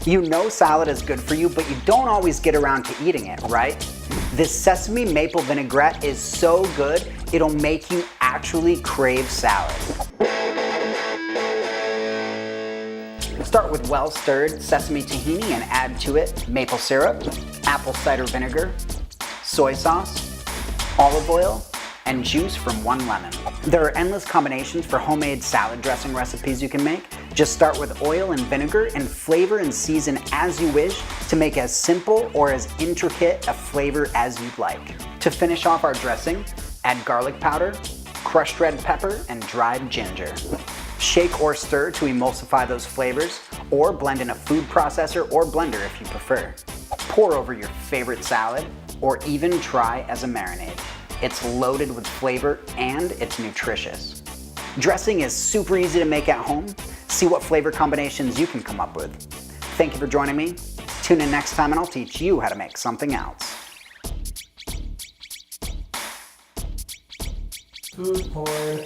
You know salad is good for you, but you don't always get around to eating it, right? This sesame maple vinaigrette is so good, it'll make you actually crave salad. Start with well-stirred sesame tahini and add to it maple syrup, apple cider vinegar, soy sauce, olive oil, and juice from 1 lemon. There are endless combinations for homemade salad dressing recipes you can make. Just start with oil and vinegar and flavor and season as you wish to make as simple or as intricate a flavor as you'd like. To finish off our dressing, add garlic powder, crushed red pepper, and dried ginger. Shake or stir to emulsify those flavors, or blend in a food processor or blender if you prefer. Pour over your favorite salad, or even try as a marinade. It's loaded with flavor and it's nutritious. Dressing is super easy to make at home. See what flavor combinations you can come up with. Thank you for joining me. Tune in next time and I'll teach you how to make something else. Food porn.